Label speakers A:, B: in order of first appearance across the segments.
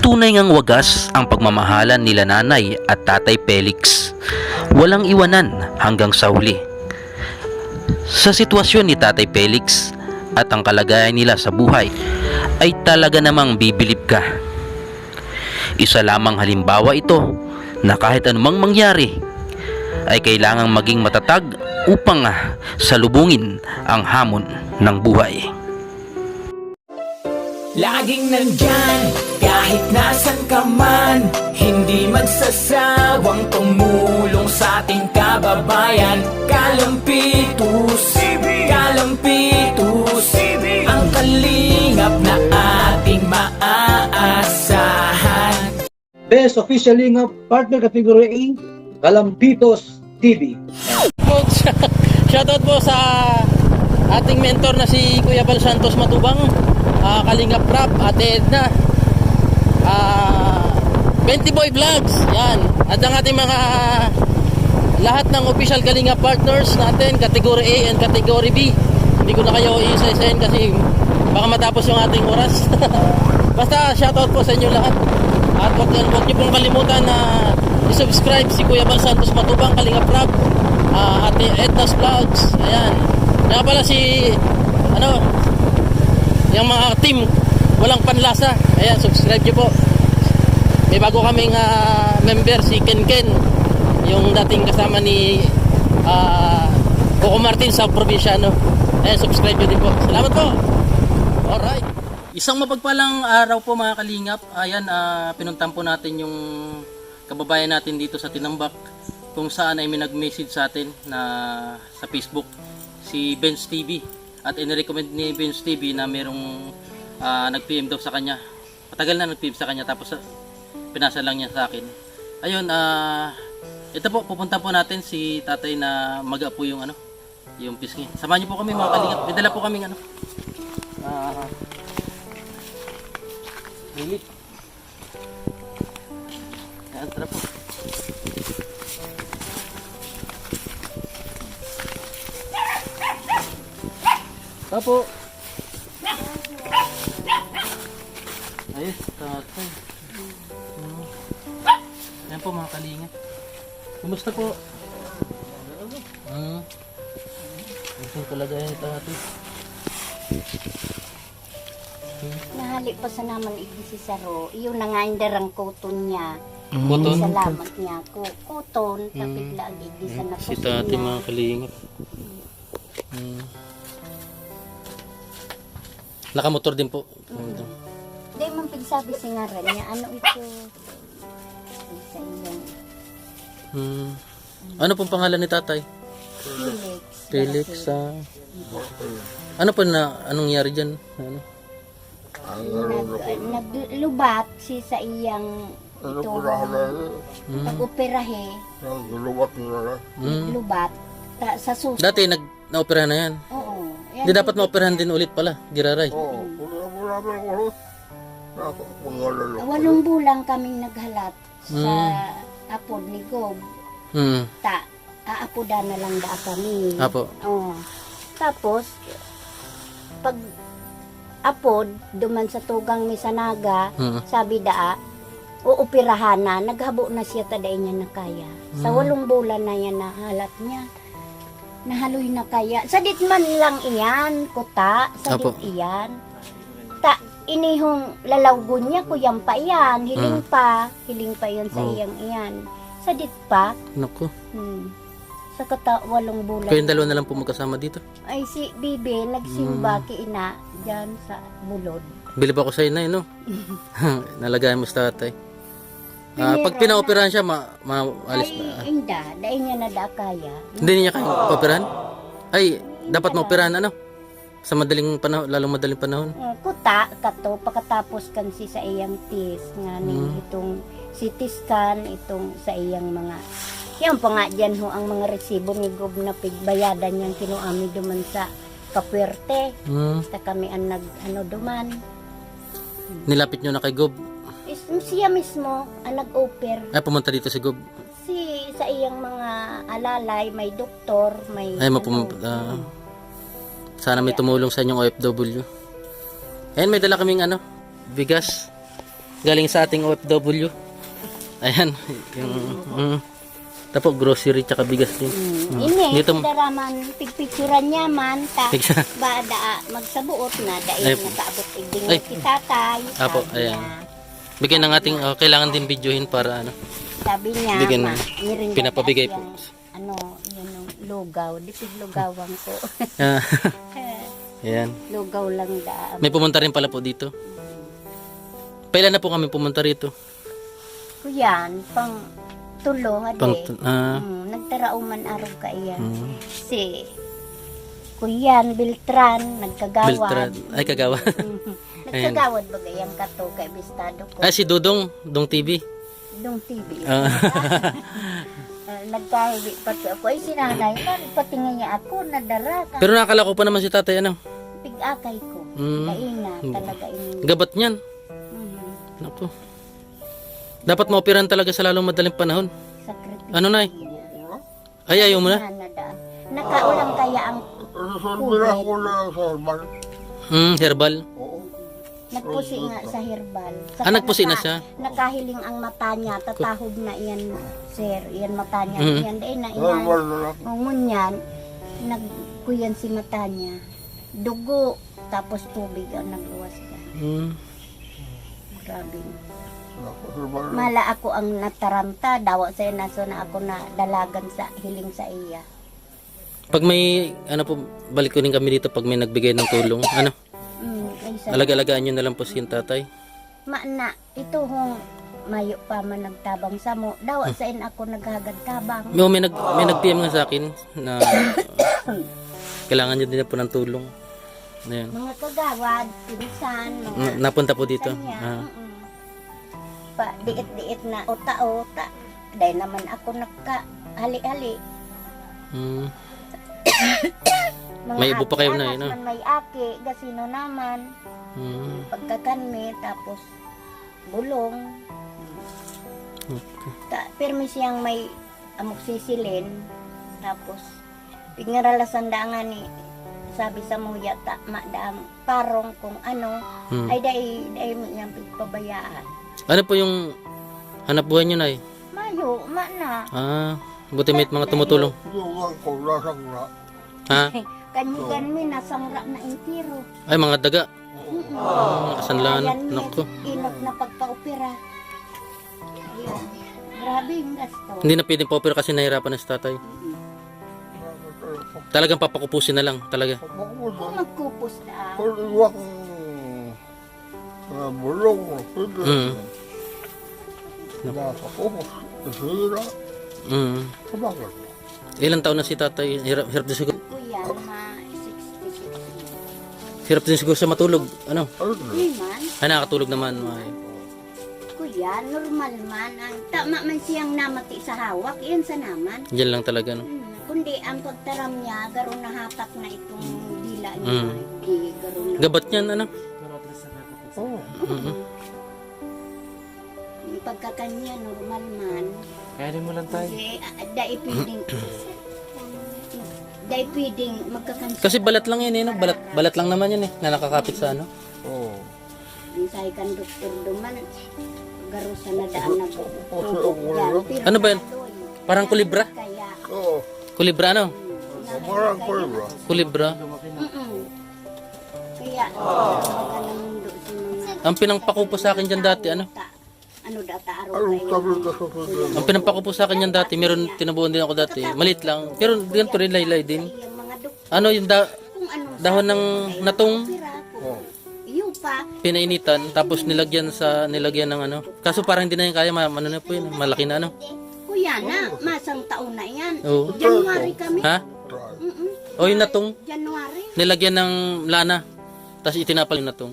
A: Tunay ngang wagas ang pagmamahalan nila Nanay at Tatay Felix. Walang iwanan hanggang sa huli. Sa sitwasyon ni Tatay Felix at ang kalagayan nila sa buhay ay talaga namang bibilib ka. Isa lamang halimbawa ito na kahit anumang mangyari ay kailangang maging matatag upang salubungin ang hamon ng buhay.
B: Laging nandyan, kahit nasan ka man, hindi magsasawang tumulong sa ating kababayan. Kalampitus, Kalampitus, ang kalingap na ating maaasahan.
C: Best Official Lingap Partner Category A, Kalampitos TV.
D: Shoutout po sa ating mentor na si Kuya Bal Santos Matubang, Kalingap Rap, Ate Edna, 20 Boy Vlogs, yan. At ang ating mga lahat ng official Kalingap partners natin, Category A and Category B. Hindi ko na kayo isa-isahin kasi baka matapos yung ating oras. Basta shoutout po sa inyo lahat. At huwag niyo pong kalimutan na i-subscribe si Kuya Bal Santos Matubang, Kalingap Rap, Ate Edna's Vlogs. Ayan. Kaya pala si yung mga team walang panlasa. Ayan, subscribe niyo po. May bago kaming member, si Ken Ken, yung dating kasama ni Coco Martin sa probinsyano. Ayan, subscribe niyo din po. Salamat po. Alright. Isang mapagpalang araw po mga kalingap. Ayan, pinuntan po natin yung kababayan natin dito sa Tinambak, kung saan ay may nag-message sa atin na sa Facebook, si Benz TV. At inirecommend ni Benz TV na merong nag-PM daw sa kanya. Matagal na nag-PM sa kanya, tapos pinasa lang niya sa akin. Ayun, ito po, pupunta po natin si tatay na maga po yung yung pisngi. Samahan niyo po kami mga kalingap. May dala po kaming Limit. Yan, tara po. Tapo. Ayos, tatay. Yan po mga kalingap. Kumusta po? Gusto talaga yan tatay.
E: Nahali pa sa naman si Saro. Iyon na nga yung darang kuton niya.
D: Kuton?
E: Salamat niya. Kuton. Tapit lang igdi sa napos
D: Si tatay mga kalingap. Nakamotor din po.
E: Hindi man pagsabi si nga rin niya. Ano ito? Sa iyong
D: Ano pong pangalan ni tatay?
E: Felix.
D: Felix. Ano po anong nangyari dyan?
E: Naglubat si sa iyang ito. Nag-operahe. Lubat. Sa suso.
D: Dati na-operahan na yan.
E: Oo.
D: Hindi dapat ma-operahan din ulit pala. Giraray.
E: 8 bulang kaming naghalat sa apod ni Gob. Aapoda na lang da kami.
D: Apo.
E: Oh. Tapos pag apod duman sa tugang Misanaga, sabi daa uupirahan na, naghabo na siya taday niya na kaya. Sa 8 bulan na yan nahalat niya. Nahaloy na kaya. Sadit man lang iyan, kuta, sadit iyan. Inihong lalawgon niya, kuyang pa iyan, hiling pa yan sa iyang iyan. Sadit pa.
D: Naku.
E: Sa 8 bulan.
D: Kayong dalawa na lang po magkasama dito.
E: Ay si Bibi nagsimba kay ina diyan sa bulod.
D: Bilib ako sa inay, no? Nalagayan mo sa tatay. Pag pinaoperahan siya, maalis ba?
E: Ay, hindi. Dahil niya na da kaya.
D: Hindi niya kaya operahan? Ay, dapat maoperahan sa madaling panahon, lalong madaling panahon.
E: Kuta, kato, pagkatapos kan si sa iyang tis, nga itong CT scan, itong sa iyang mga, yan pa nga dyan ho ang mga resibo ni Gob na pigbayadan niyang kinuami duman sa Kapuerte. Basta kami ang duman.
D: Nilapit nyo na kay Gob?
E: Siya mismo ang nag-oper.
D: Ay, pumunta dito si Gob?
E: Sa iyang mga alalay, may doktor, may...
D: Ay, sana may tumulong sa inyong OFW. Ayan, may dala kaming bigas. Galing sa ating OFW. Ayan. Yung, tapos grocery tsaka bigas din.
E: Ini,
D: Dito,
E: daraman, pigpicturan niya man, ta,
D: Picture.
E: ba, magsabuot na,
D: Ay.
E: dahil nakaabot
D: Ay.
E: igding kitatay.
D: Apo, ayan. Bigyan ng ating, kailangan din videohin para ano.
E: Sabi niya,
D: Bigyan
E: ma,
D: na.
E: nirin
D: Pinapabigay
E: dapat
D: po.
E: yung, ano, yun yung lugaw, dipig lugawan ko.
D: Ah, ayan.
E: Lugaw lang da.
D: May pumunta rin pala po dito. Pailan na po kami pumunta rito?
E: Kuyan, pang tulo, hadi.
D: Ah,
E: Nagtarauman araw ka iyan. Si Kuyan, Beltran, nagkagawad.
D: Beltran. Ay, kagawa.
E: Nagkagawad ba gayang kato kay Bistado ko?
D: Ah, si Dudong, Dong TV.
E: Dong TV.
D: Ah.
E: Nagkahibi pati ako. Ay, sinanay, patingin niya ako, nadara ka.
D: Pero nakalako pa naman si tatay, ano?
E: Pig-akay ko.
D: Mm.
E: Kaina, talaga ini.
D: Gabat niyan.
E: Mhm.
D: Naku. Dapat maoperan talaga sa lalong madaling panahon.
E: Sakripisyo.
D: Ano, Nay? Ay, ayaw mo na?
E: Nakaulang kaya ang
F: Sabihan ko na sa herbal.
D: Herbal.
E: nagpusi nga sa herbal.
D: Ah, nagpusi na siya?
E: Nakahiling ang mata niya, tatahog na iyan, sir. Iyan mata niya.
D: Mhm.
E: Iyan dahil na iyan.
F: Herbal na lang.
E: Ngungun yan, nagkuyan si mata niya. Dugo, tapos tubig ang nagluwas ka.
D: Mm.
E: Grabe.
F: Herbal na.
E: Mala ako ang nataranta, dawa sa inaso na ako na dalagan sa hiling sa iya.
D: Pag may, ano po, balik ko rin kami dito pag may nagbigay ng tulong. Ano?
E: Ay, sa
D: Alaga-alagaan nyo na lang po si tatay.
E: Maana, ito hong mayo pa man nagtabang sa mo. Dawa sa in ako naghagad tabang.
D: May nag-PM nga sa akin na kailangan nyo din na po ng tulong. Ayan.
E: Mga kagawad, pinsan, mga
D: Napunta po dito.
E: kanya.
D: Ah.
E: Pa, diit-diit na ota-ota. Dahil naman ako hali-hali.
D: Mm.
E: Mga
D: May ibo pa kayo na,
E: aki-anas
D: no?
E: man may aki, gasino naman.
D: Mm.
E: Pagkakanmi, tapos bulong. Pirmi siyang may amok sisilin. Tapos, pingaralasan da nga ni, sabi sa muya, daang parong kung ano,
D: Mm.
E: ay dahil mo niyang pagpabayaan.
D: Ano po yung hanap buhay nyo, Nay?
E: Mayo, na.
D: Ah, buti may mga tumutulong.
F: Yung ko, lasang na.
D: Ha?
E: Kanyigan mi, nasamra na intiro.
D: Ay, mga daga. Mga kasanlaan.
E: Ayan mi,
D: Naku.
E: inot na pagpa-opera. Ayun. Grabe yung gasto.
D: Hindi na pwedeng pa-opera kasi nahirapan na si tatay. Talagang papakupusin na lang. Talaga.
E: Kung magkupos na,
F: Pero iwak bulong. Pwede.
D: Mm.
F: Nasa ko. Nasira.
D: Mm.
F: Bakit?
D: Ilang taon na si tatay? Hirap din siguro.
E: kuya, ma 66.
D: Hirap din siguro siya matulog. Ano?
E: Di man,
D: Ay, nakakatulog naman. Ay.
E: kuya, normal man. Ang tama man siyang namati sa hawak, iyan sa naman.
D: Diyan lang talaga. No?
E: Kundi ang pagtaram niya, garo na hatak na itong dila niya.
D: Mm.
E: Di, garo na.
D: Gabat niyan, ano?
F: Oo.
D: Mm-mm.
E: Yung pagkakanya, normal man.
G: Kaya din mo lang tayo.
E: Hindi, dahil pwedeng magkakansa.
D: Kasi balat lang yan, eh. No? Balat lang naman yan, eh. Na nakakapit sa ano.
F: Oo.
E: Say kan doktor duman, garo sa nadaan na po.
D: Ano ba yan? Parang kulibra?
E: Kaya,
F: Oo.
D: Kulibra, ano?
F: Parang ko yun, bro.
D: Kulibra.
E: Kaya, magkanamundo si mga...
D: Ang pinangpako po sa akin dyan dati, ano?
E: Ano data araw
F: Anong
E: kayo?
F: sabi ka sa susunod?
D: Ang pinangpako po sa akin dyan dati, meron tinabuhan din ako dati. Maliit lang. Pero ganito rin, laylay din.
E: Yung mga doktor,
D: Ano yung
E: kung anong
D: dahon ng natong
E: pira ko. Iyo pa,
D: pinainitan, tapos nilagyan ng ano. Kaso parang hindi na yung kaya, ano na po yun, malaki na ano.
E: kuya na, masang taon na yan.
D: Oo.
E: January kami.
D: Ha? O yung natong,
E: January.
D: nilagyan ng lana, tapos itinapal yung natong.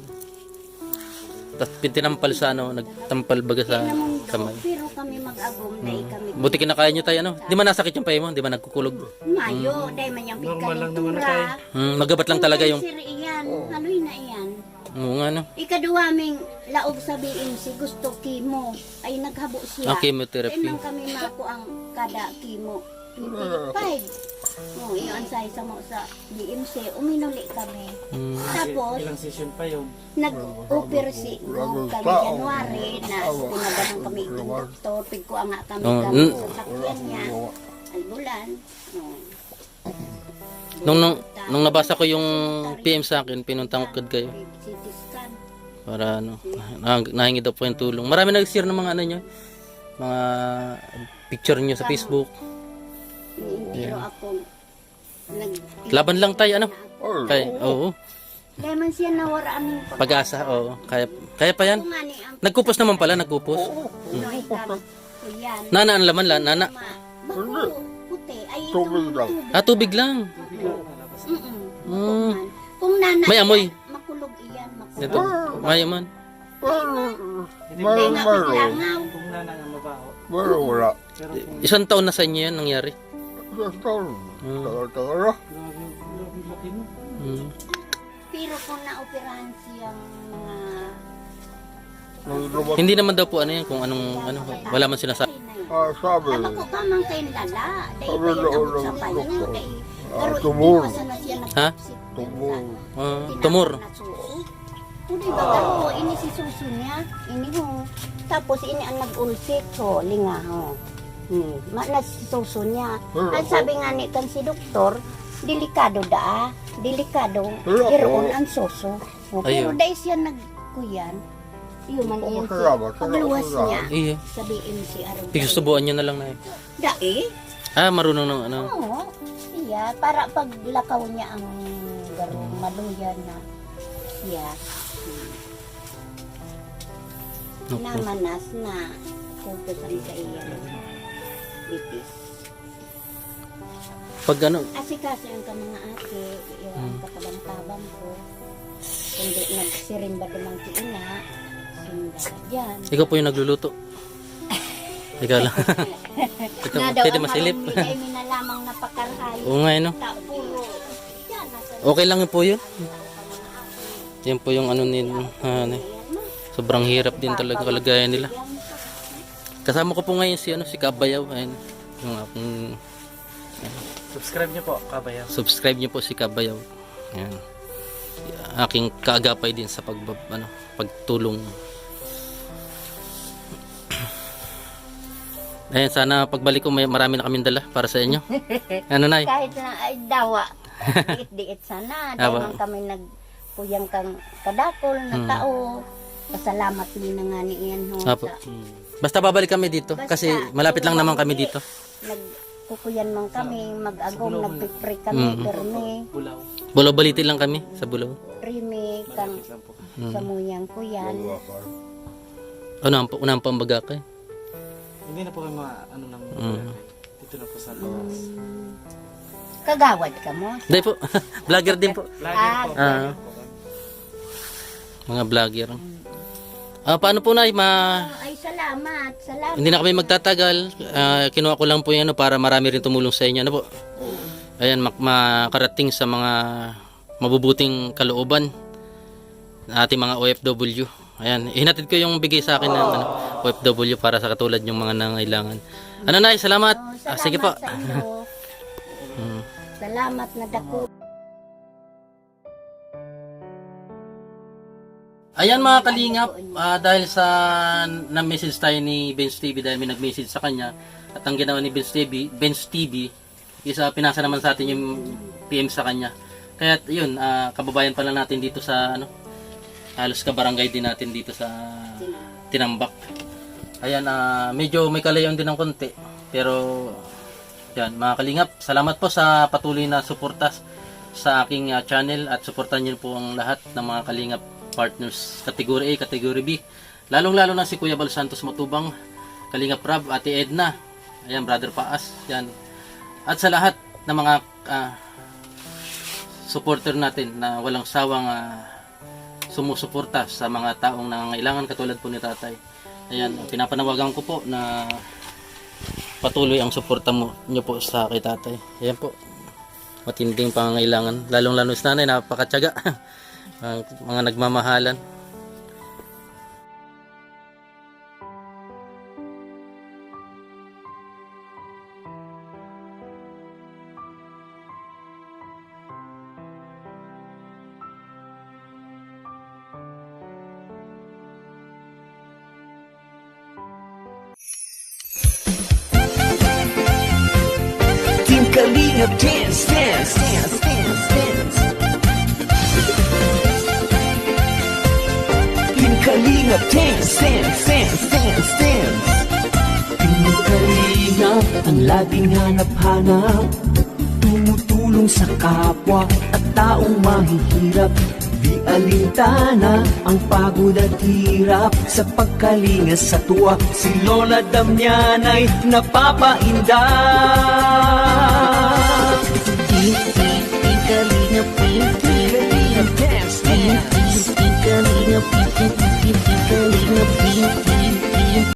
D: Tapos tinampal sa ano, nagtampal baga sa
E: Namundo,
D: kamay.
E: pero kami mag-agom dahil kami.
D: Buti kinakaya nyo tayo, ano? Di man nasakit yung payo mo, di man nagkukulog.
E: Mayo, dahil man yung
G: Normal lang naman na
E: pigkalitura.
D: Magabat lang talaga yung,
E: Sir iyan, haloy na iyan.
D: nga ano,
E: Ikaduwaming laog sabihin si gusto kimo ay naghabo siya.
D: ang chemotherapy.
E: Kaya nang kami mako ang kada kimo. 25. Oh, iyon sa mo sa DMC, uminuli kami. Tapos,
G: Ilang session pa yun?
E: nag-offer si kami January na pinaganon kami ng doktor, pigko nga kami kami sa sakyan niya. Ay bulan. Oh.
D: Nung nabasa ko yung PM sa akin, pinuntang ko kayo
E: CT scan.
D: para ano, nahingi daw po yung tulong. Marami nag-share ng mga ano nyo, mga picture nyo sa Facebook.
E: Pero ako
D: Laban lang tayo, ano? Kaya, oo.
E: Kaya man siya nawaraan ng
D: Pag-asa, oo. Kaya pa yan.
E: Kung nga ni ang
D: Nagkupos naman pala, nagkupos.
E: Pinoy ka. O yan.
D: Nana ang laman, nana.
E: Bako, puti. Ay,
F: Tubig lang.
D: Tubig lang.
E: Mm. Kung nana,
D: May amoy.
E: makulog iyan.
D: Ito, mayaman.
E: Kaya nga
F: Meron.
E: langaw.
G: Kung nana nga mabaho.
F: Meron wala.
G: Pero kung
D: Isang taon na sa inyo yan nangyari.
F: Tagal-tagal na.
G: grabe laki mo.
D: Mm.
E: Pero kung naoperahan siyang mga
F: Nagdumag
D: Hindi naman daw po ano yan, kung anong, ano, wala man sinasabi.
F: sabi.
E: Ama ko ka man kay lala. Dahil
F: Sabi
E: pa yun
F: doon
E: ang sa
F: ng
E: payo.
F: doktor.
E: Kay
F: Ah,
E: pero
F: tumor.
E: hindi pa sana siya
D: Ha?
E: nag-exit.
F: Tumor.
D: Tumor.
E: Tuloy ba karo, ini si suso niya, ini ho. Tapos ini ang nag-ulsit ho, linga ho. Mana si suso niya. Ang sabi nga ni kan si doktor, delikado delikado.
F: Pero ako-
E: Giroon ang suso. O, pero
D: Ayun.
E: dahil siya nagkuyan, yun man iyan siya.
F: Salamat,
E: Pagluwas
F: salamat.
E: niya,
D: Iya.
E: sabihin si Aron.
D: Pigustubuan nyo na lang na
E: Dai?
D: marunong ng ano.
E: Oo. Siya, para paglakaw niya ang garong maluyan na siya. Namanas na kumpos ang sa iyan. Bipis.
D: Pag ano,
E: Asikaso yung ka mga ate, yung katabang-tabang ko. Kundi nagsirin ba dumang ina, sinda dyan.
D: ikaw po yung nagluluto. Ikaw lang. Ito,
E: Na daw
D: pwede
E: ang
D: masilip.
E: marumi ay minalamang napakarhay.
D: Oo nga, no?
E: Puro. Yan, nasa
D: Okay lang yun po yun. Yan po yung ano nila. Sobrang hirap din talaga kalagayan nila. Kasama ko po ngayon si ano si Kabayaw. Ayun. Yung akong
G: Subscribe niyo po, Kabayaw.
D: subscribe niyo po si Kabayaw. Ayan. Aking kaagapay din sa pagtulong. Ayan, sana pagbalik ko marami na kaming dala para sa inyo. Ano na
E: Kahit na ay dawa. Diit-diit sana.
D: Awa.
E: Dahil man kami nagpuyang kang kadakol na tao. Pasalamat din na nga ni Ian ho.
D: Apo.
E: Sa,
D: Basta babalik kami dito kasi malapit lang naman kami dito.
E: Nagkukuyan man kami, mag-agong, nagpipre kami, perme,
G: Bulaw.
D: Bulaw-balitin lang kami sa Bulaw.
E: prime, kang sa muyang kuyan.
D: Unang pambaga kay.
G: Hindi na po kayo ano nang dito na po sa labas.
E: Kagawad ka mo.
D: Hindi po. Vlogger din po.
G: Vlogger po.
D: Ah. Mga vlogger. Paano po na
E: Ay, salamat. Salamat.
D: hindi na kami magtatagal. Kinuha ko lang po 'yan para marami rin tumulong sa inyo, ano po. Ayan, makarating sa mga mabubuting kalooban ng ating mga OFW. Ayan, hinatid ko yung bigay sa akin ng OFW para sa katulad yung mga nangailangan. Ano na, salamat.
E: Salamat
D: Sige po.
E: sa iyo. Salamat na dako.
D: Ayan mga kalingap, dahil sa na-message tayo ni Benz TV dahil may nag-message sa kanya at ang ginawa ni Benz TV is pinasa naman sa atin yung PM sa kanya. Kaya yun, kababayan pala natin dito sa halos kabarangay din natin dito sa Tinambak. Ayan, medyo may kalayon din ng konti. Pero yan mga kalingap, salamat po sa patuloy na suporta sa aking channel at suportahan niyo po ang lahat ng mga kalingap partners kategory A, kategory B. Lalong-lalo na si Kuya Bal Santos Matubang, Kalingap Rab, Ate Edna, ayan, Brother Paas, yan. At sa lahat ng mga supporter natin na walang sawang sumusuporta sa mga taong nangangailangan katulad po ni Tatay. Ayan, pinapanawagan ko po na patuloy ang suporta niyo po sa kay Tatay. Ayan po, matinding pangangailangan. Lalong-lalo sa nanay, napakatyaga. Mga nagmamahalan.
B: Kalingap dance, dance, dance, dance, dance. Team Kalingap dance, dance, dance, dance, dance. Team Kalingap ang laging hanap-hanap, tumutulong sa kapwa at taong mahihirap. Di alintana ang pagod at hirap, sa pagkalinga sa tuwa si Lola Damianay napapainda.